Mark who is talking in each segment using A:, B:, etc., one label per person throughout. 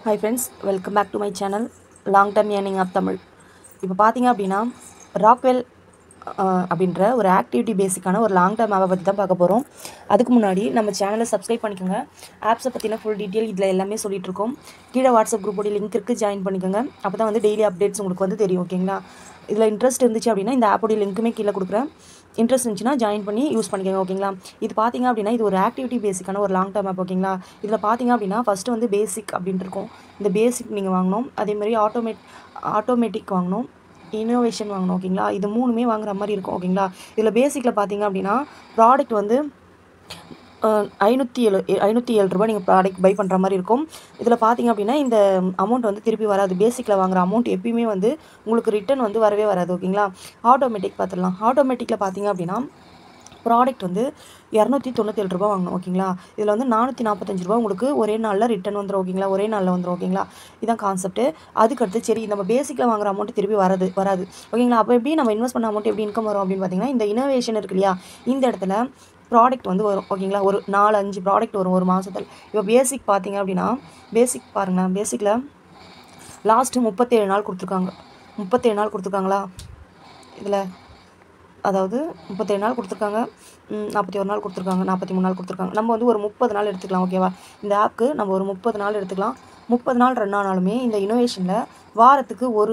A: Hi friends, welcome back to my channel Long Term Earning of Tamil. இப்போ பார்த்தீங்க அப்படின்னா Rockwell அப்படின்ற ஒரு ஆக்டிவிட்டி பேஸிக்கான ஒரு லாங் டேர்ம் ஆப்பை பற்றி தான் பார்க்க போகிறோம். அதுக்கு முன்னாடி நம்ம சேனலை சப்ஸ்கிரைப் பண்ணிக்கோங்க. ஆப்ஸை பற்றின ஃபுல் டீட்டெயில் இதில் எல்லாமே சொல்லிட்டு இருக்கோம். கீழே வாட்ஸ்அப் குரூப்போட லிங்க் இருக்குது, ஜாயின் பண்ணிக்கோங்க. அப்போ தான் வந்து டெய்லி அப்டேட்ஸ் உங்களுக்கு வந்து தெரியும். ஓகேங்களா? இதில் இன்ட்ரெஸ்ட் இருந்துச்சு அப்படின்னா இந்த ஆப்போடைய லிங்க்குமே கீழே கொடுக்குறேன். இன்ட்ரெஸ்ட் இருந்துச்சுன்னா ஜாயின் பண்ணி யூஸ் பண்ணிக்கோங்க. ஓகேங்களா? இது பார்த்தீங்க அப்படின்னா இது ஒரு ஆக்டிவிட்டி பேஸிக்கான ஒரு லாங் டேர்ம் ஆப். ஓகேங்களா? இதில் பார்த்தீங்க அப்படின்னா ஃபஸ்ட்டு வந்து பேசிக் அப்படின்ட்டு இருக்கும். இந்த பேசிக் நீங்கள் வாங்கணும். அதேமாதிரி ஆட்டோமேட்டிக் வாங்கணும், இனோவேஷன் வாங்கணும். ஓகேங்களா? இது மூணுமே வாங்குற மாதிரி இருக்கும். ஓகேங்களா? இதில் பேசிக்கில் பார்த்தீங்க அப்படின்னா ப்ராடக்ட் வந்து 507 ரூபா நீங்கள் ப்ராடக்ட் பை பண்ணுற மாதிரி இருக்கும். இதில் பார்த்தீங்க அப்படின்னா இந்த அமௌண்ட் வந்து திருப்பி வராது. பேசிக்கில் வாங்குற அமௌண்ட் எப்பயுமே வந்து உங்களுக்கு ரிட்டர்ன் வந்து வரவே வராது. ஓகேங்களா? ஆட்டோமேட்டிக் பார்த்துடலாம். ஆட்டோமேட்டிக்கில் பார்த்தீங்க அப்படின்னா ப்ராடக்ட் வந்து 297 ரூபா வாங்கணும். ஓகேங்களா? இதில் வந்து 445 ரூபா உங்களுக்கு ஒரே நாளில் ரிட்டர்ன் வந்துடும். ஓகேங்களா? ஒரே நாளில் வந்துடும். ஓகேங்களா? இதான் கான்செப்ட்டு. அதுக்கடுத்து சரி நம்ம பேசிக்கில் வாங்குற அமௌண்ட் திருப்பி வராது. ஓகேங்களா? அப்போ எப்படி நம்ம இன்வெஸ்ட் பண்ண அமௌண்ட் எப்படி இன்கம் வரும் அப்படின்னு பார்த்தீங்கன்னா இந்த இனோவேஷன் இருக்கு இல்லையா, இந்த இடத்துல ப்ராடக்ட் வந்து வரும். ஓகேங்களா? ஒரு 4-5 ப்ராடக்ட் வரும் ஒரு மாதத்தில். இப்போ பேசிக் பார்த்தீங்க அப்படின்னா பேசிக் பாருங்களேன். பேசிக்கில் லாஸ்ட்டு 37 நாள் கொடுத்துருக்காங்க. 37 நாள் கொடுத்துருக்காங்களா? இதில் அதாவது 37 நாள் கொடுத்துருக்காங்க, 41 நாள் கொடுத்துருக்காங்க, 43 நாள் கொடுத்துருக்காங்க. நம்ம வந்து ஒரு 30 நாள் எடுத்துக்கலாம். ஓகேவா? இந்த ஆப்க்கு நம்ம ஒரு 30 நாள் எடுத்துக்கலாம். 30 நாள் ரன் ஆனாலுமே இந்த இனோவேஷனில் வாரத்துக்கு ஒரு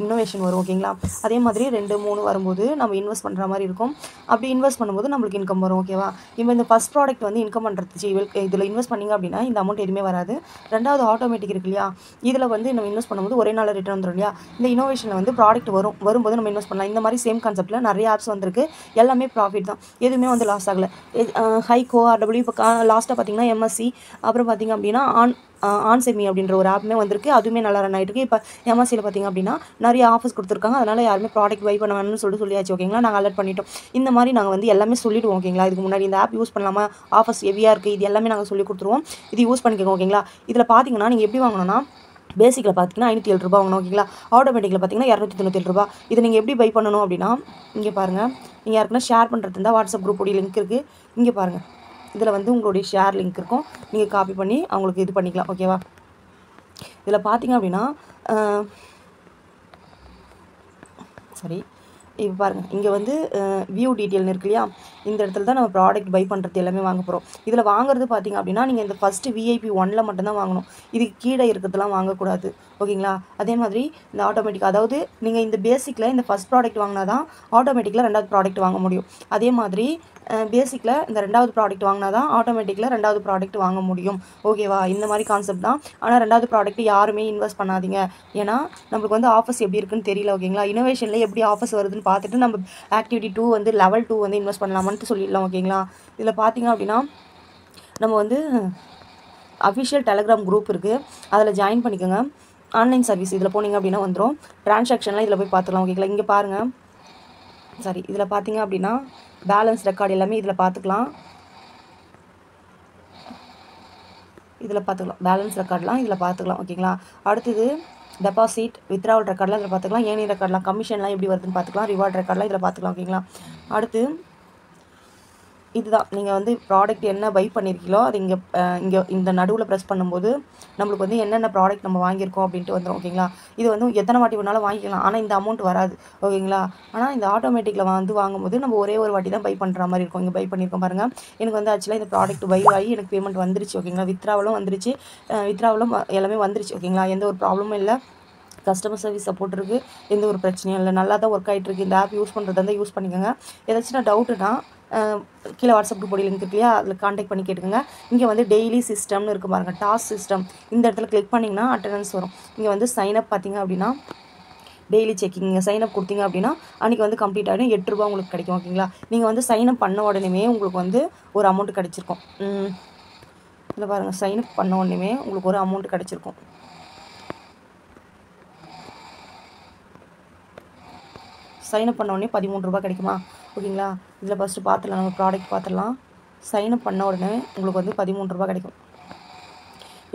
A: இனோவேஷன் வரும். ஓகேங்களா? அதே மாதிரி 2-3 வரும்போது நம்ம இன்வெஸ்ட் பண்ணுற மாதிரி இருக்கும். அப்படி இன்வெஸ்ட் பண்ணும்போது நம்மளுக்கு இன்கம் வரும். ஓகேவா? இப்போ இந்த ஃபஸ்ட் ப்ராடக்ட் வந்து இன்கம் பண்ணுறதுச்சு இதில் இன்வெஸ்ட் பண்ணிங்க அப்படின்னா இந்த அமௌண்ட் எதுவுமே வராது. ரெண்டாவது ஆட்டோமேட்டிக் இருக்கு இல்லையா, இதில் வந்து நம்ம இன்வெஸ்ட் பண்ணும்போது ஒரே நாள் ரிட்டர்ன் வந்துடும் இல்லையா. இந்த இனோவேஷனில் வந்து ப்ராடக்ட் வரும்போது நம்ம இன்வெஸ்ட் பண்ணலாம். இந்த மாதிரி சேம் கான்செப்ட்டில் நிறைய ஆப்ஸ் வந்திருக்கு. எல்லாமே ப்ராஃபிட் தான், எதுவுமே வந்து லாஸ் ஆகலை. ஹைகோ ஆர்டபிள்யூ இப்போ லாஸ்ட்டாக பார்த்தீங்கன்னா எம்எஸ்சி, அப்புறம் பார்த்தீங்க அப்படின்னா ஆன்செமி அப்படின்ற ஒரு ஆப்புமே வந்திருக்கு. அதுவுமே நல்லா ரன் ஆகிட்டு இருக்கு. இப்போ எம்எஸ்சியில் பார்த்தீங்க அப்படின்னா நிறைய ஆஃபர்ஸ் கொடுத்துருக்காங்க. அதனால் யாருமே ப்ராடக்ட் பை பண்ண வேணும்னு சொல்லியாச்சு. ஓகேங்களா? நாங்கள் அலர்ட் பண்ணிட்டோம். இந்த மாதிரி நாங்கள் வந்து எல்லாமே சொல்லிவிடுவோம். ஓகேங்களா? இதுக்கு முன்னாடி இந்த ஆப் யூஸ் பண்ணலாமா, ஆஃபர்ஸ் ஹெவியாக இருக்குது, இது எல்லாமே நாங்கள் சொல்லி கொடுத்துருவோம். இது யூஸ் பண்ணிக்கோங்க. ஓகேங்களா? இதில் பார்த்தீங்கன்னா நீங்கள் எப்படி வாங்கணும்னா பேசிக்கில் பார்த்தீங்கன்னா 507 ரூபா வாங்கணும். ஓகேங்களா? ஆட்டோமேட்டிக்கில் பார்த்தீங்கன்னா 297 ரூபா. இதை நீங்கள் எப்படி பை பண்ணணும் அப்படின்னா இங்கே பாருங்கள். நீங்கள் யாருக்குன்னா ஷேர் பண்ணுறது இருந்தால் வாட்ஸ்அப் குரூப்போடைய லிங்க் இருக்குது. இங்கே பாருங்கள். இதில் வந்து உங்களுடைய ஷேர் லிங்க் இருக்கும். நீங்கள் காப்பி பண்ணி அவங்களுக்கு இது பண்ணிக்கலாம். ஓகேவா? இதில் பார்த்தீங்க அப்படின்னா சரி இப்போ பாருங்கள். இங்கே வந்து வியூ டீட்டெயில்னு இருக்கு இல்லையா, இந்த இடத்துல தான் நம்ம ப்ராடக்ட் பை பண்ணுறது எல்லாமே வாங்க போகிறோம். இதில் வாங்குறது பார்த்தீங்க அப்படின்னா நீங்கள் இந்த ஃபஸ்ட்டு VIP 1 மட்டும்தான் வாங்கணும். இதுக்கு கீழே இருக்கிறதுலாம் வாங்கக்கூடாது. ஓகேங்களா? அதே மாதிரி இந்த ஆட்டோமேட்டிக், அதாவது நீங்கள் இந்த பேசிக்கில் இந்த ஃபஸ்ட் ப்ராடக்ட் வாங்கினா தான் ஆட்டோமேட்டிக்கில் ரெண்டாவது ப்ராடக்ட் வாங்க முடியும். அதே மாதிரி பேசிக்கில் இந்த ரெண்டாவது ப்ராடக்ட் வாங்கினா தான் ஆட்டோமேட்டிக்கில் ரெண்டாவது ப்ராடக்ட் வாங்க முடியும். ஓகேவா? இந்த மாதிரி கான்செப்ட் தான். ஆனால் ரெண்டாவது ப்ராடக்ட் யாருமே இன்வெஸ்ட் பண்ணாதீங்க. ஏன்னா நம்மளுக்கு வந்து ஆஃபர்ஸ் எப்படி இருக்குன்னு தெரியல. ஓகேங்களா? இனோவேஷனில் எப்படி ஆஃபர்ஸ் வருதுன்னு பார்த்துட்டு நம்ம ஆக்டிவிட்டி 2 வந்து லெவல் 2 வந்து இன்வெஸ்ட் பண்ணலாமான்ட்டு சொல்லிடலாம். ஓகேங்களா? இதில் பார்த்தீங்க அப்படின்னா நம்ம வந்து அஃபிஷியல் டெலகிராம் குரூப் இருக்குது, அதில் ஜாயின் பண்ணிக்கோங்க. ஆன்லைன் சர்வீஸ் இதில் போனீங்க அப்படின்னா வந்துடும். ட்ரான்சாக்ஷன்லாம் இதில் போய் பார்த்துக்கலாம். ஓகேங்களா? இங்கே பாருங்கள். சரி, இதில் பார்த்தீங்க அப்படின்னா பேலன்ஸ் ரெக்கார்டு எல்லாமே இதில் பார்த்துக்கலாம். பேலன்ஸ் ரெக்கார்ட்லாம் இதில் பார்த்துக்கலாம். ஓகேங்களா? அடுத்தது டெபாசிட், வித்ட்ராவல் ரெக்கார்ட்லாம் இதில் பார்த்துக்கலாம். ஏர்னிங் ரெக்கார்ட்லாம், கமிஷன்லாம் எப்படி வருதுன்னு பார்த்துக்கலாம். ரிவார்ட் ரெக்கார்ட்லாம் இதில் பார்த்துக்கலாம். ஓகேங்களா? அடுத்து இதுதான் நீங்கள் வந்து ப்ராடக்ட் என்ன பை பண்ணியிருக்கீங்களோ அது இங்கே இந்த நடுவில் ப்ரெஸ் பண்ணும்போது நம்மளுக்கு வந்து என்னென்ன ப்ராடக்ட் நம்ம வாங்கியிருக்கோம் அப்படின்ட்டு வந்துடும். ஓகேங்களா? இது வந்து எத்தனை வாட்டி வேணாலும் வாங்கிக்கலாம், ஆனால் இந்த அமௌண்ட் வராது. ஓகேங்களா? ஆனால் இந்த ஆட்டோமேட்டிக்கில் வந்து வாங்கும்போது நம்ம ஒரே ஒரு வாட்டி தான் பை பண்ணுற மாதிரி இருக்கும். இங்கே பை பண்ணியிருக்கோம் பாருங்கள். எனக்கு வந்து ஆக்சுவலாக இந்த ப்ராடக்ட் பை ஆகி எனக்கு பேமெண்ட் வந்துருச்சு. ஓகேங்களா? வித்ட்ராவலும் வந்துருச்சு, வித்ட்ராவலும் எல்லாமே வந்துருச்சு. ஓகேங்களா? எந்த ஒரு ப்ராப்ளமும் இல்லை. கஸ்டமர் சர்வீஸ் சப்போர்ட் இருக்குது. எந்த ஒரு பிரச்சனையும் இல்லை. நல்லா தான் ஒர்க் ஆகிட்டுருக்கு. இந்த ஆப் யூஸ் பண்ணுறது இருந்தால் யூஸ் பண்ணிக்கோங்க. ஏதாச்சும் டவுட்டுனா கீழே வாட்ஸ்அப் குரூப் லிங்க் இருக்கு இல்லையா, அதில் கான்டாக்ட் பண்ணி கேட்டுக்கோங்க. இங்கே வந்து டெய்லி சிஸ்டம்னு இருக்குது பாருங்கள், டாஸ்க் சிஸ்டம். இந்த இடத்துல கிளிக் பண்ணிங்கன்னா அட்டெண்டன்ஸ் வரும். இங்கே வந்து சைனப் பார்த்தீங்க அப்படின்னா டெய்லி செக்கிங். நீங்கள் சைனப் கொடுத்தீங்க அப்படின்னா அன்றைக்கி வந்து கம்ப்ளீட் ஆகிடும். 8 ரூபா உங்களுக்கு கிடைக்கும். ஓகேங்களா? நீங்கள் வந்து சைனப் பண்ண உடனே உங்களுக்கு வந்து ஒரு அமௌண்ட் கிடச்சிருக்கும். இதில் பாருங்கள், சைனப் பண்ண உடனே உங்களுக்கு ஒரு அமௌண்ட் கிடச்சிருக்கும். சைனப் பண்ண உடனே 13 ரூபா கிடைக்குமா? ஓகேங்களா? இதில் ஃபஸ்ட்டு பார்த்துடலாம். நம்ம ப்ராடக்ட் பார்த்துடலாம். சைனப் பண்ண உடனே உங்களுக்கு வந்து 13 ரூபா கிடைக்கும்.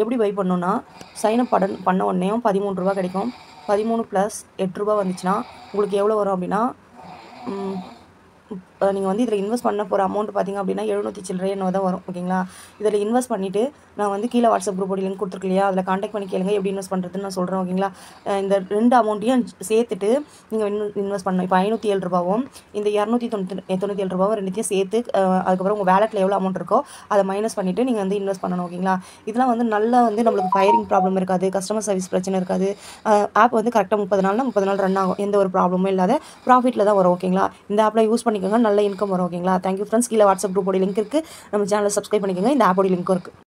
A: எப்படி பை பண்ணணுன்னா சைனப் பண்ண உடனேயும் 13 ரூபா கிடைக்கும். 13 + 8 ரூபா வந்துச்சுன்னா உங்களுக்கு எவ்வளோ வரும் அப்படின்னா நீங்கள் வந்து இதில் இன்வெஸ்ட் பண்ண போகிற அமௌண்ட் பார்த்தீங்க அப்படின்னா 700 சில்லறை என்னவோ தான் வரும். ஓகேங்களா? இதில் இன்வெஸ்ட் பண்ணிவிட்டு நான் வந்து கீழே வாட்ஸ்அப் குரூப்போட லிங்க் கொடுத்துருக்கு இல்லையா, அதில் கான்டாக்ட் பண்ணி கேளுங்க எப்படி இன்வெஸ்ட் பண்ணுறதுன்னு நான் சொல்கிறேன். ஓகேங்களா? இந்த 2 அமௌண்ட்டையும் சேர்த்துட்டு நீங்கள் இன்வெஸ்ட் பண்ணணும். இப்போ 507 ரூபாவும் இந்த 297 ரூபாவும் ரெண்டுத்தையும் சேர்த்து அதுக்கப்புறம் உங்கள் வேலெட்டில் எவ்வளோ அமௌண்ட் இருக்கோ அதை மைனஸ் பண்ணிவிட்டு நீங்கள் வந்து இன்வெஸ்ட் பண்ணணும். ஓகேங்களா? இதெல்லாம் வந்து நல்லா வந்து நம்மளுக்கு ஃபயரிங் ப்ராப்ளம் இருக்காது, கஸ்டமர் சர்வீஸ் பிரச்சனை இருக்காது. ஆப் வந்து கரெக்டாக 30 நாள்னா 30 நாள் ரன் ஆகும். எந்த ஒரு ப்ராப்ளமும் இல்லாத ப்ராஃபிட்டில் தான் வரும். ஓகேங்களா? இந்த ஆப்பில் யூஸ் பண்ணிக்கோங்க, நல்ல இன்கம் வரும். ஓகேங்களா? Thank you friends. கீழே வாட்ஸ்அப் குரூப்போட லிங்க் இருக்குது, நம்ம சேனலை சப்ஸ்கிரைப் பண்ணிக்கோங்க. இந்த ஆப்போட லிங்க்கும் இருக்குது.